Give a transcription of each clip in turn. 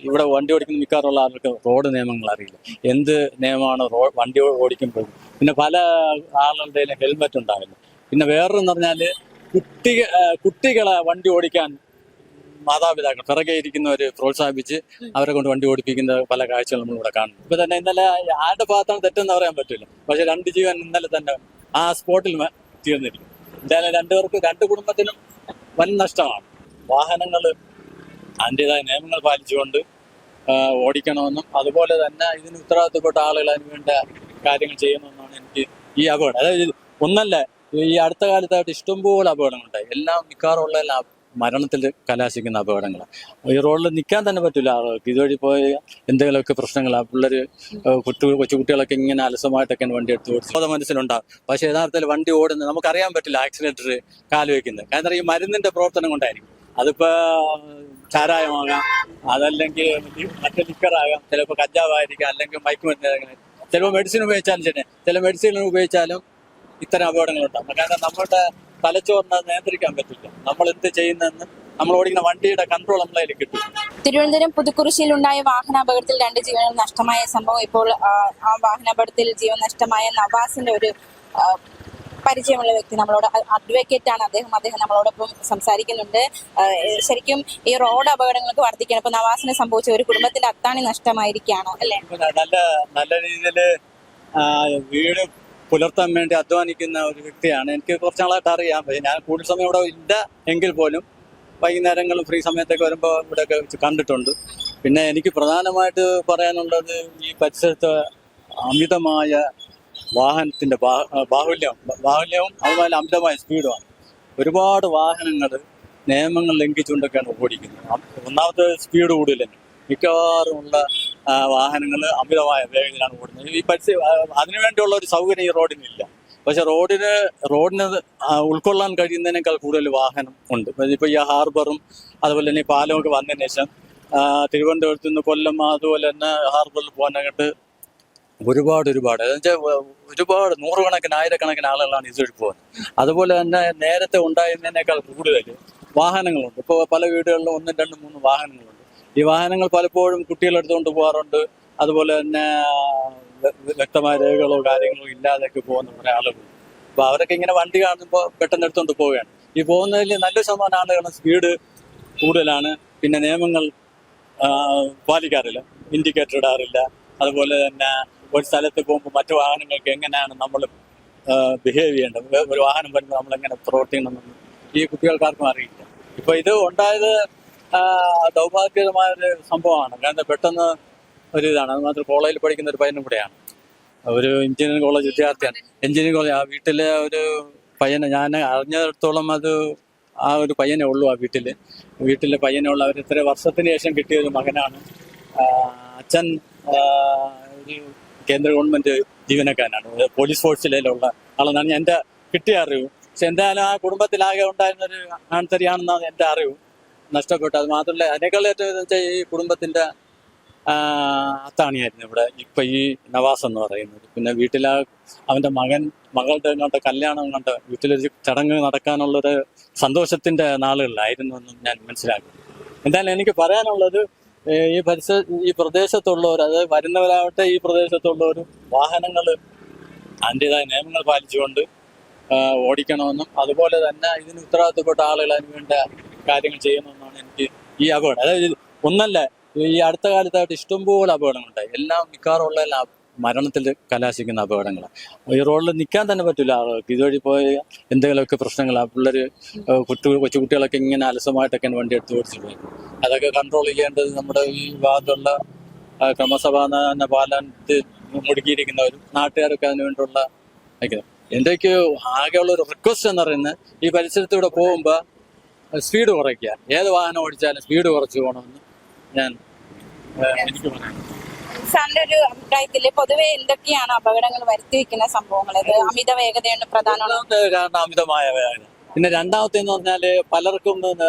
ഇവിടെ വണ്ടി ഓടിക്കുന്ന മിക്കവാറുള്ള ആൾക്ക് റോഡ് നിയമങ്ങൾ അറിയില്ല. എന്ത് നിയമമാണ് വണ്ടി ഓടിക്കുമ്പോൾ. പിന്നെ പല ആളുകളുടെ ഹെൽമെറ്റ് ഉണ്ടാവില്ല. പിന്നെ വേറൊരെന്ന് പറഞ്ഞാൽ കുട്ടികളെ വണ്ടി ഓടിക്കാൻ മാതാപിതാക്കൾ പിറകെ ഇരിക്കുന്നവർ പ്രോത്സാഹിപ്പിച്ച് അവരെ കൊണ്ട് വണ്ടി ഓടിപ്പിക്കുന്ന പല കാഴ്ചകളും നമ്മളിവിടെ കാണുന്നു. ഇപ്പൊ തന്നെ ഇന്നലെ ആരുടെ ഭാഗത്താണ് തെറ്റെന്ന് പറയാൻ പറ്റില്ല. പക്ഷെ 2 ജീവൻ ഇന്നലെ തന്നെ ആ സ്പോട്ടിൽ തീർന്നിരിക്കും. എന്തായാലും രണ്ട് കുടുംബത്തിനും വൻ നഷ്ടമാണ്. വാഹനങ്ങൾ അതിൻ്റെതായ നിയമങ്ങൾ പാലിച്ചുകൊണ്ട് ഓടിക്കണമെന്നും അതുപോലെ തന്നെ ഇതിന് ഉത്തരവാദിത്തപ്പെട്ട ആളുകൾ അതിന് വേണ്ട കാര്യങ്ങൾ ചെയ്യണമെന്നാണ് എനിക്ക് ഈ അപകടം. അതായത് ഒന്നല്ല, ഈ അടുത്ത കാലത്തായിട്ട് ഇഷ്ടംപോലെ അപകടങ്ങളുണ്ടായി. എല്ലാം മിക്കവാറുള്ള മരണത്തിൽ കലാശിക്കുന്ന അപകടങ്ങളാണ്. ഈ റോഡിൽ നിൽക്കാൻ തന്നെ പറ്റില്ല ആളുകൾക്ക്. ഇതുവഴി പോയ എന്തെങ്കിലുമൊക്കെ പ്രശ്നങ്ങളാണ്. പിള്ളേർ കൊച്ചുകുട്ടികളൊക്കെ ഇങ്ങനെ അലസമായിട്ടൊക്കെയാണ് വണ്ടി എടുത്ത് ഓടിച്ച് മനസ്സിലുണ്ടാകും. പക്ഷേ യഥാർത്ഥത്തിൽ വണ്ടി ഓടുന്നത് നമുക്കറിയാൻ പറ്റില്ല. ആക്സിഡന്റിൽ കാലുവെക്കുന്നത് കാരണം ഈ മരുന്നിന്റെ പ്രവർത്തനം കൊണ്ടായിരിക്കും. അതിപ്പോ ചാരായമാകാം, അതല്ലെങ്കിൽ മറ്റേ ലിക്കറാകാം, ചിലപ്പോൾ കഞ്ചാവായിരിക്കാം, അല്ലെങ്കിൽ മയക്കുമരുന്നായിരിക്കാം, ചിലപ്പോൾ മെഡിസിൻ ഉപയോഗിച്ചാലും ശരി. ചില മെഡിസിൻ ഉപയോഗിച്ചാലും ഇത്തരം അപകടങ്ങളുണ്ടാകും. കാരണം നമ്മുടെ തലച്ചോറിനെ നിയന്ത്രിക്കാൻ പറ്റില്ല. നമ്മൾ എന്ത് ചെയ്യുന്നതെന്ന് നമ്മൾ ഓടിക്കുന്ന വണ്ടിയുടെ കൺട്രോൾ നമ്മളതിൽ കിട്ടും. തിരുവനന്തപുരം പുതുക്കുറിശ്ശിയിൽ ഉണ്ടായ വാഹനാപകടത്തിൽ 2 ജീവനുകൾ നഷ്ടമായ സംഭവം ഇപ്പോൾ ആ വാഹനാപകടത്തിൽ ജീവൻ നഷ്ടമായ നവാസിന്റെ ഒരു പരിചയമുള്ള വ്യക്തി നമ്മളോട് അഡ്വക്കേറ്റ് ആണ്. അദ്ദേഹം നമ്മളോടൊപ്പം സംസാരിക്കുന്നുണ്ട്. ശരിക്കും ഈ റോഡ് അപകടങ്ങൾക്ക് വർദ്ധിക്കണം. ഇപ്പൊ നവാസിനെ സംഭവിച്ച ഒരു കുടുംബത്തിന്റെ അത്താണി നഷ്ടമായിരിക്കുകയാണോ അല്ലെ? നല്ല രീതിയിൽ വീട് പുലർത്താൻ വേണ്ടി അധ്വാനിക്കുന്ന ഒരു വ്യക്തിയാണ്. എനിക്ക് കുറച്ച് നാളായിട്ട് അറിയാം. പക്ഷേ ഞാൻ കൂടുതൽ സമയം ഇവിടെ ഇല്ല എങ്കിൽ പോലും വൈകുന്നേരങ്ങളും ഫ്രീ സമയത്തൊക്കെ വരുമ്പോൾ ഇവിടെയൊക്കെ വെച്ച് കണ്ടിട്ടുണ്ട്. പിന്നെ എനിക്ക് പ്രധാനമായിട്ട് പറയാനുള്ളത് ഈ പരിസരത്ത് അമിതമായ വാഹനത്തിന്റെ ബാഹുല്യവും അതുപോലെ അമിതമായ സ്പീഡുമാണ്. ഒരുപാട് വാഹനങ്ങൾ നിയമങ്ങൾ ലംഘിച്ചുകൊണ്ടൊക്കെയാണ് ഓടിക്കുന്നത്. ഒന്നാമത്തെ സ്പീഡ് കൂടുതലാണ്. മിക്കവാറും ഉള്ള വാഹനങ്ങൾ അമിതമായ വേഗതയിലാണ് ഓടുന്നത്. ഈ അതിനുവേണ്ടിയുള്ള ഒരു സൗകര്യം ഈ റോഡിനില്ല. പക്ഷെ റോഡിന് ഉൾക്കൊള്ളാൻ കഴിയുന്നതിനേക്കാൾ കൂടുതൽ വാഹനം ഉണ്ട്. ഇപ്പോൾ ഈ ഹാർബറും അതുപോലെ തന്നെ ഈ പാലമൊക്കെ വന്നതിന് ശേഷം തിരുവനന്തപുരത്ത് നിന്ന് കൊല്ലം അതുപോലെ തന്നെ ഹാർബറിൽ പോകാനായിട്ട് ഒരുപാട് ഒരുപാട് നൂറുകണക്കിന് ആയിരക്കണക്കിന് ആളുകളാണ് ഇതുവഴി പോകുന്നത്. അതുപോലെ തന്നെ നേരത്തെ ഉണ്ടായിരുന്നതിനേക്കാൾ കൂടുതൽ വാഹനങ്ങളുണ്ട്. ഇപ്പോൾ പല വീടുകളിലും 1, 2, 3 വാഹനങ്ങളുണ്ട്. ഈ വാഹനങ്ങൾ പലപ്പോഴും കുട്ടികളെടുത്തുകൊണ്ട് പോകാറുണ്ട്. അതുപോലെ തന്നെ വ്യക്തമായ രേഖകളോ കാര്യങ്ങളോ ഇല്ലാതെയൊക്കെ പോകുന്ന കുറേ ആളുകൾ. അപ്പോൾ അവരൊക്കെ ഇങ്ങനെ വണ്ടി കാണുമ്പോൾ പെട്ടെന്ന് എടുത്തുകൊണ്ട് പോവുകയാണ്. ഈ പോകുന്നതിൽ നല്ലൊരു ശതമാനം ആളുകളും സ്പീഡ് കൂടുതലാണ്. പിന്നെ നിയമങ്ങൾ പാലിക്കാറില്ല, ഇൻഡിക്കേറ്റർ ഇടാറില്ല. അതുപോലെ തന്നെ ഒരു സ്ഥലത്ത് പോകുമ്പോൾ മറ്റു വാഹനങ്ങൾക്ക് എങ്ങനെയാണ് നമ്മൾ ബിഹേവ് ചെയ്യേണ്ടത്, ഒരു വാഹനം വരുമ്പോൾ നമ്മളെങ്ങനെ പ്രവർത്തിക്കണമെന്ന് ഈ കുട്ടികൾക്കാർക്കും അറിയില്ല. ഇപ്പോൾ ഇത് ഉണ്ടായത് ദൗർഭാഗ്യകരമായൊരു സംഭവമാണ്. കാരണം പെട്ടെന്ന് ഒരു ഇതാണ്. അത് മാത്രം കോളേജിൽ പഠിക്കുന്ന ഒരു പയ്യനും കൂടെയാണ്. ഒരു എഞ്ചിനീയറിംഗ് കോളേജ് വിദ്യാർത്ഥിയാണ്. എഞ്ചിനീയറിംഗ് കോളേജ് ആ വീട്ടിലെ ഒരു പയ്യനെ ഞാൻ അറിഞ്ഞിടത്തോളം ആ ഒരു പയ്യനെ ഉള്ളൂ. ആ വീട്ടിലെ പയ്യനെ ഉള്ളൂ. അവർ ഇത്ര വർഷത്തിന് ശേഷം കിട്ടിയ ഒരു മകനാണ്. അച്ഛൻ ഒരു കേന്ദ്ര ഗവൺമെന്റ് ജീവനക്കാരനാണ്. പോലീസ് ഫോഴ്സിലുള്ള ആളെന്നാണ് എൻ്റെ കിട്ടിയ അറിവ്. പക്ഷെ എന്തായാലും ആ കുടുംബത്തിലാകെ ഉണ്ടായിരുന്നൊരു ആൺതരിയാണെന്നാണ് എൻ്റെ അറിവ്. നഷ്ടപ്പെട്ടു. അത് മാത്രമല്ല അതിനേക്കാൾ ഏറ്റവും വെച്ചാൽ ഈ കുടുംബത്തിന്റെ അത്താണിയായിരുന്നു ഇവിടെ ഇപ്പൊ ഈ നവാസ് എന്ന് പറയുന്നത്. പിന്നെ അവന്റെ മകളുടെ കണ്ട കല്യാണം കണ്ട വീട്ടിലൊരു ചടങ്ങ് നടക്കാനുള്ളൊരു സന്തോഷത്തിന്റെ നാളുകളിലായിരുന്നു എന്നും ഞാൻ മനസ്സിലാക്കി. എന്തായാലും എനിക്ക് പറയാനുള്ളത് ഈ പ്രദേശത്തുള്ളവർ, അതായത് വരുന്നവരാവട്ടെ ഈ പ്രദേശത്തുള്ളവരും വാഹനങ്ങൾ അതിൻ്റെതായ നിയമങ്ങൾ പാലിച്ചുകൊണ്ട് ഓടിക്കണമെന്നും അതുപോലെ തന്നെ ഇതിന് ഉത്തരവാദിത്തപ്പെട്ട ആളുകൾ അതിന് വേണ്ട കാര്യങ്ങൾ ചെയ്യണമെന്നാണ് എനിക്ക് ഈ അപകടം. അതായത് ഒന്നല്ല, ഈ അടുത്ത കാലത്തായിട്ട് ഇഷ്ടംപോലെ അപകടങ്ങളുണ്ടായി. എല്ലാം മിക്കവാറുള്ള മരണത്തിൽ കലാശിക്കുന്ന അപകടങ്ങളാണ്. ഈ റോഡിൽ നിൽക്കാൻ തന്നെ പറ്റില്ല ആളുകൾക്ക്. ഇതുവഴി പോയ എന്തെങ്കിലുമൊക്കെ പ്രശ്നങ്ങളാണ്. പിള്ളേർ കൊച്ചുകുട്ടികളൊക്കെ ഇങ്ങനെ അലസമായിട്ടൊക്കെയാണ് വണ്ടി എടുത്ത് ഓടിച്ചു പോയത്. അതൊക്കെ കൺട്രോൾ ചെയ്യേണ്ടത് നമ്മുടെ ഈ ഭാഗത്തുള്ള ക്രമസമാധാന പാലനത്തിൽ മുടുക്കിയിരിക്കുന്നവരും നാട്ടുകാരൊക്കെ അതിനു വേണ്ടിയുള്ള എന്തൊക്കെയോ ആകെയുള്ള ഒരു റിക്വസ്റ്റ് എന്ന് പറയുന്നത് ഈ പരിസരത്തൂടെ പോകുമ്പോൾ സ്പീഡ് കുറയ്ക്കുക. ഏത് വാഹനം ഓടിച്ചാലും സ്പീഡ് കുറച്ച് പോകണമെന്ന് എനിക്ക് പറയാം. സാറിന്റെ ഒരു അഭിപ്രായത്തില് പൊതുവെ എന്തൊക്കെയാണ് അപകടങ്ങൾ വരുത്തി വെക്കുന്ന സംഭവങ്ങൾ? അമിത വേഗതയാണ് പ്രധാനമാണ് കാരണം അമിതമായ വേഗത. പിന്നെ രണ്ടാമത്തേന്ന് പറഞ്ഞാല് പലർക്കും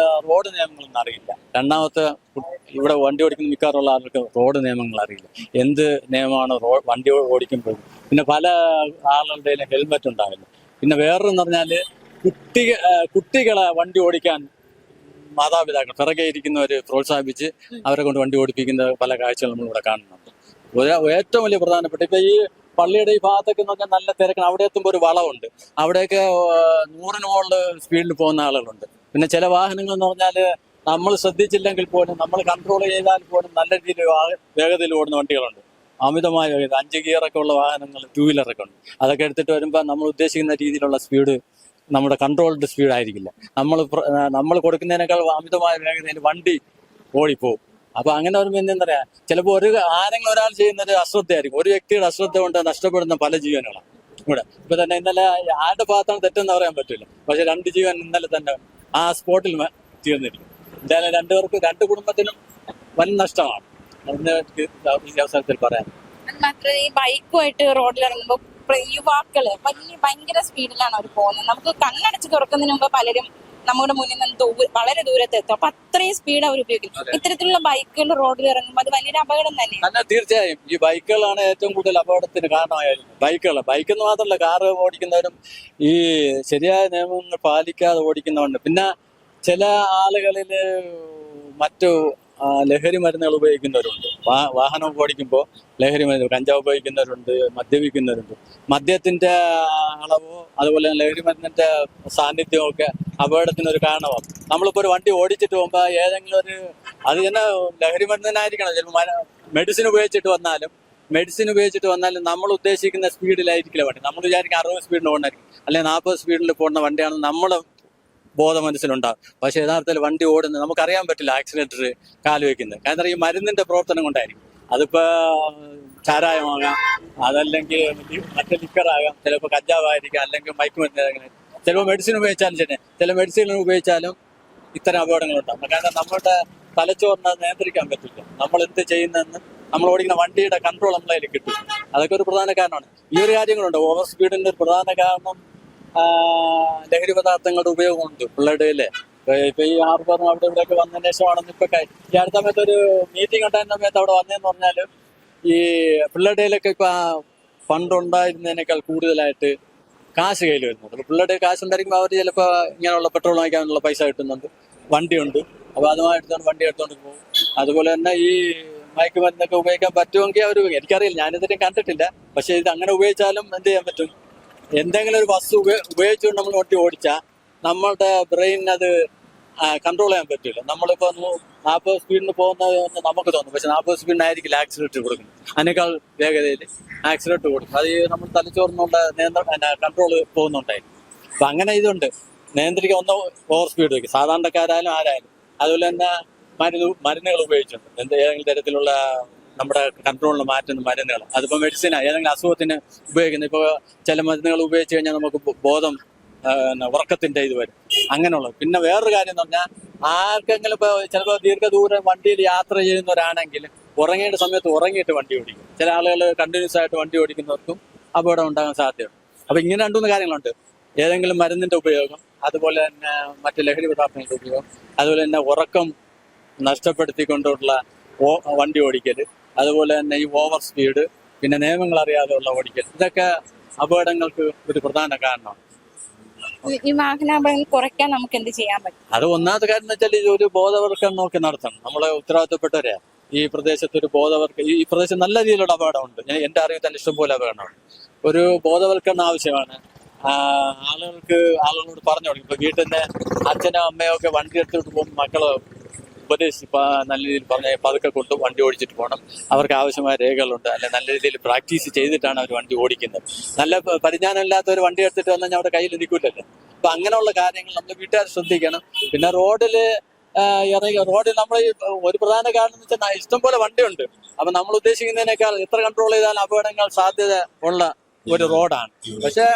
റോഡ് നിയമങ്ങളൊന്നും അറിയില്ല. രണ്ടാമത്തെ ഇവിടെ വണ്ടി ഓടിക്കുന്ന മിക്കവാറുള്ള ആൾക്ക് റോഡ് നിയമങ്ങൾ അറിയില്ല. എന്ത് നിയമമാണ് വണ്ടി ഓടിക്കുമ്പോൾ. പിന്നെ പല ആളുകളുടെ ഹെൽമെറ്റ് ഉണ്ടാവില്ല. പിന്നെ വേറൊരെന്ന് പറഞ്ഞാല് കുട്ടികളെ വണ്ടി ഓടിക്കാൻ മാതാപിതാക്കൾ പിറകെ ഇരിക്കുന്നവർ പ്രോത്സാഹിപ്പിച്ച് അവരെ കൊണ്ട് വണ്ടി ഓടിപ്പിക്കുന്ന പല കാഴ്ചകളും നമ്മളിവിടെ കാണുന്നുണ്ട്. ഏറ്റവും വലിയ പ്രധാനപ്പെട്ട ഇപ്പൊ ഈ പള്ളിയുടെ ഈ ഭാഗത്തൊക്കെ എന്ന് പറഞ്ഞാൽ നല്ല തിരക്കാണ്. അവിടെ എത്തുമ്പോൾ ഒരു വളവുണ്ട്, അവിടെയൊക്കെ 100-ന് മുകളിൽ സ്പീഡിൽ പോകുന്ന ആളുകളുണ്ട്. പിന്നെ ചില വാഹനങ്ങൾ എന്ന് പറഞ്ഞാൽ നമ്മൾ ശ്രദ്ധിച്ചില്ലെങ്കിൽ പോലും നമ്മൾ കൺട്രോൾ ചെയ്താൽ പോലും നല്ല രീതിയിൽ വേഗതയിൽ ഓടുന്ന വണ്ടികളുണ്ട്. അമിതമായ വേഗത 5 ഗിയറൊക്കെ ഉള്ള വാഹനങ്ങൾ, 2 വീലറൊക്കെ ഉണ്ട്. അതൊക്കെ എടുത്തിട്ട് വരുമ്പോൾ നമ്മൾ ഉദ്ദേശിക്കുന്ന രീതിയിലുള്ള സ്പീഡ് നമ്മുടെ കൺട്രോൾഡ് സ്പീഡ് ആയിരിക്കില്ല. നമ്മൾ കൊടുക്കുന്നതിനേക്കാൾ അമിതമായ വേഗതയിൽ വണ്ടി ഓടിപ്പോവും. അപ്പൊ അങ്ങനെ വരുമ്പോൾ എന്താ പറയാ, ചിലപ്പോൾ ആരെങ്കിലും ഒരാൾ ചെയ്യുന്ന ഒരു അശ്രദ്ധയായിരിക്കും. ഒരു വ്യക്തിയുടെ അശ്രദ്ധ കൊണ്ട് നഷ്ടപ്പെടുന്ന പല ജീവനുകളാണ് ഇവിടെ. ഇപ്പൊ തന്നെ ഇന്നലെ ആരുടെ ഭാഗത്താണ് തെറ്റെന്ന് പറയാൻ പറ്റില്ല, പക്ഷെ 2 ജീവൻ ഇന്നലെ തന്നെ ആ സ്പോട്ടിൽ തീർന്നിരിക്കും. എന്തായാലും 2 പേർക്ക് 2 കുടുംബത്തിനും വൻ നഷ്ടമാണ്. അതിന് ഈ അവസരത്തിൽ പറയാം. അത് മാത്രമല്ല, ഈ ബൈക്കുമായിട്ട് റോഡിൽ ഇറങ്ങുമ്പോൾ യുവാക്കള് ഭയങ്കര സ്പീഡിലാണ് അവർ പോകുന്നത്. നമുക്ക് കണ്ണടച്ച് തുറക്കുന്നതിന് മുമ്പ് പലരും നമ്മുടെ മുന്നിൽ നിന്ന് വളരെ ദൂരത്ത് എത്തും. അപ്പൊ അത്രയും സ്പീഡ് അവർ ഉപയോഗിക്കും. ഇത്തരത്തിലുള്ള ബൈക്കുകൾ റോഡിൽ ഇറങ്ങുമ്പോൾ അത് വലിയൊരു അപകടം തന്നെയാണ്. തീർച്ചയായും ഈ ബൈക്കുകളാണ് ഏറ്റവും കൂടുതൽ അപകടത്തിന് കാരണമായത്. ബൈക്കെന്ന് മാത്രമല്ല, കാറ് ഓടിക്കുന്നവരും ഈ ശരിയായ നിയമങ്ങൾ പാലിക്കാതെ ഓടിക്കുന്നവരുണ്ട്. പിന്നെ ചില ആളുകളില് മറ്റു ലഹരി മരുന്നുകൾ ഉപയോഗിക്കുന്നവരുണ്ട്. വാഹനം ഓടിക്കുമ്പോൾ ലഹരി മരുന്ന്, കഞ്ചാവ് ഉപയോഗിക്കുന്നവരുണ്ട്, മദ്യപിക്കുന്നവരുണ്ട്. മദ്യത്തിന്റെ അളവോ അതുപോലെ ലഹരി മരുന്നിന്റെ സാന്നിധ്യമോ ഒക്കെ അപകടത്തിനൊരു കാരണമാകും. നമ്മളിപ്പോൾ ഒരു വണ്ടി ഓടിച്ചിട്ട് പോകുമ്പോൾ ഏതെങ്കിലും അത് തന്നെ ലഹരി മരുന്നിനായിരിക്കണം. ചിലപ്പോൾ മെഡിസിൻ ഉപയോഗിച്ചിട്ട് വന്നാലും നമ്മൾ ഉദ്ദേശിക്കുന്ന സ്പീഡിലായിരിക്കില്ല വണ്ടി. നമ്മൾ വിചാരിക്കും 60 സ്പീഡിൽ പോകുന്നതായിരിക്കും, അല്ലെങ്കിൽ 40 സ്പീഡിൽ പോകുന്ന വണ്ടിയാണ് നമ്മൾ ബോധ മനസ്സിലുണ്ടാകും. പക്ഷെ യഥാർത്ഥത്തിൽ വണ്ടി ഓടുന്നത് നമുക്കറിയാൻ പറ്റില്ല. ആക്സിലേറ്റർ കാല് വെക്കുന്നത് കാരണം ഈ മരുന്നിന്റെ പ്രവർത്തനം കൊണ്ടായിരിക്കും. അതിപ്പോ ചാരായമാകാം, അതല്ലെങ്കിൽ മറ്റേ ലിക്കറാകാം, ചിലപ്പോൾ കഞ്ചാവായിരിക്കാം, അല്ലെങ്കിൽ മയക്കുമരുന്ന്, ചിലപ്പോൾ മെഡിസിൻ ഉപയോഗിച്ചാലും ശരി. ചില മെഡിസിൻ ഉപയോഗിച്ചാലും ഇത്തരം അപകടങ്ങളുണ്ടാകും. കാരണം നമ്മുടെ തലച്ചോറിനെ നിയന്ത്രിക്കാൻ പറ്റില്ല. നമ്മൾ എന്ത് ചെയ്യുന്നതെന്ന് നമ്മൾ ഓടിക്കുന്ന വണ്ടിയുടെ കൺട്രോൾ നമ്മളെ കയ്യിൽ കിട്ടും. അതൊക്കെ ഒരു പ്രധാന കാരണമാണ്. ഈ ഒരു കാര്യങ്ങളുണ്ട്. ഓവർ സ്പീഡിന്റെ ഒരു പ്രധാന കാരണം ലഹരി പദാർത്ഥങ്ങളുടെ ഉപയോഗമുണ്ട് പിള്ളേരുടെ. ഇപ്പൊ ഈ ആർക്കും അവിടെ ഇവിടെയൊക്കെ വന്നതിന് ശേഷമാണെന്ന് ഇപ്പൊ ഈ അടുത്ത സമയത്ത് ഒരു മീറ്റിംഗ് ഉണ്ടായിരുന്ന സമയത്ത് അവിടെ വന്നതെന്ന് പറഞ്ഞാല് ഈ പിള്ളേരുടെയിലൊക്കെ ഇപ്പൊ പണ്ടുണ്ടായിരുന്നതിനേക്കാൾ കൂടുതലായിട്ട് കാശ് കയ്യിൽ വരുന്നുണ്ട്. അപ്പൊ പിള്ളേരുടെ കാശ് ഉണ്ടായിരിക്കുമ്പോൾ അവർ ചിലപ്പോൾ ഇങ്ങനെയുള്ള പെട്രോൾ വാങ്ങിക്കാനുള്ള പൈസ കിട്ടുന്നുണ്ട്, വണ്ടിയുണ്ട്. അപ്പൊ അതുമായിട്ടാണ് വണ്ടി എടുത്തോണ്ട് പോകും. അതുപോലെ തന്നെ ഈ മയക്കുമരുന്നൊക്കെ ഉപയോഗിക്കാൻ പറ്റുമെങ്കിൽ അവർ, എനിക്കറിയില്ല, ഞാനിതിനെ കണ്ടിട്ടില്ല. പക്ഷെ ഇത് അങ്ങനെ ഉപയോഗിച്ചാലും എന്ത് ചെയ്യാൻ പറ്റും, എന്തെങ്കിലും ഒരു വസ്തു ഉപയോഗിച്ചുകൊണ്ട് നമ്മൾ വണ്ടി ഓടിച്ചാൽ നമ്മളുടെ ബ്രെയിനിന് അത് കൺട്രോൾ ചെയ്യാൻ പറ്റില്ല. നമ്മളിപ്പോൾ 40 സ്പീഡിന് പോകുന്നത് നമുക്ക് തോന്നും, പക്ഷെ 40 സ്പീഡിനായിരിക്കില്ല ആക്സിലേറ്റർ കൊടുക്കുന്നത്. അതിനേക്കാൾ വേഗതയിൽ ആക്സിലേറ്റർ കൊടുക്കും. അത് നമ്മൾ തലച്ചോറിനുള്ള കൺട്രോൾ പോകുന്നുണ്ടായിരിക്കും. അപ്പൊ അങ്ങനെ ഇതുണ്ട്. നിയന്ത്രിക്കാൻ ഒന്ന് ഓവർ സ്പീഡ് വയ്ക്കും, സാധാരണക്കാരായാലും ആരായാലും. അതുപോലെ തന്നെ മരുന്നുകൾ ഉപയോഗിച്ചിട്ടുണ്ട്. ഏതെങ്കിലും തരത്തിലുള്ള നമ്മുടെ കൺട്രോളിന് മാറ്റുന്ന മരുന്നുകൾ, അതിപ്പോൾ മെഡിസിനാ ഏതെങ്കിലും അസുഖത്തിന് ഉപയോഗിക്കുന്നത്. ഇപ്പോൾ ചില മരുന്നുകൾ ഉപയോഗിച്ച് കഴിഞ്ഞാൽ നമുക്ക് ബോധം ഉറക്കത്തിന്റെ ഇത് വരും, അങ്ങനെയുള്ളത്. പിന്നെ വേറൊരു കാര്യം എന്ന് പറഞ്ഞാൽ, ആർക്കെങ്കിലും ഇപ്പോൾ ചിലപ്പോൾ ദീർഘദൂരം വണ്ടിയിൽ യാത്ര ചെയ്യുന്നവരാണെങ്കിൽ ഉറങ്ങേണ്ട സമയത്ത് ഉറങ്ങിയിട്ട് വണ്ടി ഓടിക്കും. ചില ആളുകൾ കണ്ടിന്യൂസ് ആയിട്ട് വണ്ടി ഓടിക്കുന്നവർക്കും അപകടം ഉണ്ടാകാൻ സാധ്യതയുണ്ട്. അപ്പൊ ഇങ്ങനെ 2-3 കാര്യങ്ങളുണ്ട്. ഏതെങ്കിലും മരുന്നിന്റെ ഉപയോഗം, അതുപോലെ തന്നെ മറ്റ് ലഹരി പദാർത്ഥങ്ങളുടെ ഉപയോഗം, അതുപോലെ തന്നെ ഉറക്കം നഷ്ടപ്പെടുത്തിക്കൊണ്ടുള്ള വണ്ടി ഓടിക്കൽ, അതുപോലെ തന്നെ ഈ ഓവർ സ്പീഡ്, പിന്നെ നിയമങ്ങൾ അറിയാതെയുള്ള ഓടിക്കൽ, ഇതൊക്കെ അപകടങ്ങൾക്ക് ഒരു പ്രധാന കാരണമാണ്. ഈ വാഹനാപകടങ്ങൾ കുറയ്ക്കാൻ നമുക്ക് എന്ത് ചെയ്യാൻ പറ്റും? അത് ഒന്നാമത്തെ കാര്യം എന്ന് വെച്ചാൽ ഒരു ബോധവൽക്കരണം നോക്കി നടത്തണം. നമ്മളെ ഉത്തരവാദിത്തപ്പെട്ടവരെയാ ഈ പ്രദേശത്ത് ഒരു ഈ പ്രദേശം നല്ല രീതിയിലുള്ള അപകടമുണ്ട്. എന്റെ അറിവിൽ തന്നെ ഇഷ്ടംപോലെ അപകടമാണ്. ഒരു ബോധവൽക്കരണം ആവശ്യമാണ്. ആളുകളോട് പറഞ്ഞു കൊടുക്കും. ഇപ്പൊ വീട്ടിന്റെ അച്ഛനോ അമ്മയോ ഒക്കെ വണ്ടി എടുത്തിട്ട് പോകുമ്പോൾ മക്കള് ഉപദേശിച്ച് നല്ല രീതിയിൽ പറഞ്ഞ പതുക്കെ കൊണ്ട് വണ്ടി ഓടിച്ചിട്ട് പോകണം. അവർക്ക് ആവശ്യമായ രേഖകളുണ്ട്, അല്ലെ നല്ല രീതിയിൽ പ്രാക്ടീസ് ചെയ്തിട്ടാണ് അവർ വണ്ടി ഓടിക്കുന്നത്. നല്ല പരിജ്ഞാനം ഇല്ലാത്ത ഒരു വണ്ടി എടുത്തിട്ട് വന്നാൽ അവിടെ കയ്യിൽ നിൽക്കില്ലല്ലോ. അപ്പൊ അങ്ങനെയുള്ള കാര്യങ്ങൾ നമ്മൾ വീട്ടുകാർ ശ്രദ്ധിക്കണം. പിന്നെ റോഡിൽ നമ്മൾ ഒരു പ്രധാന കാരണം എന്ന് വെച്ചാൽ ഇഷ്ടംപോലെ വണ്ടിയുണ്ട്. അപ്പൊ നമ്മൾ ഉദ്ദേശിക്കുന്നതിനേക്കാൾ എത്ര കൺട്രോൾ ചെയ്താൽ അപകടങ്ങൾ സാധ്യത ഉള്ള ഒരു റോഡാണ്. പക്ഷെ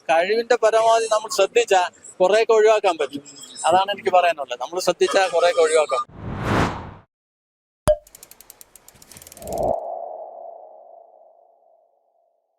കഴിവിന്റെ പരമാവധി നമ്മൾ ശ്രദ്ധിച്ചാൽ കുറെയൊക്കെ ഒഴിവാക്കാൻ പറ്റും. അതാണ് എനിക്ക് പറയാനുള്ളത്. നമ്മൾ ശ്രദ്ധിച്ചാൽ കുറെയൊക്കെ ഒഴിവാക്കാം.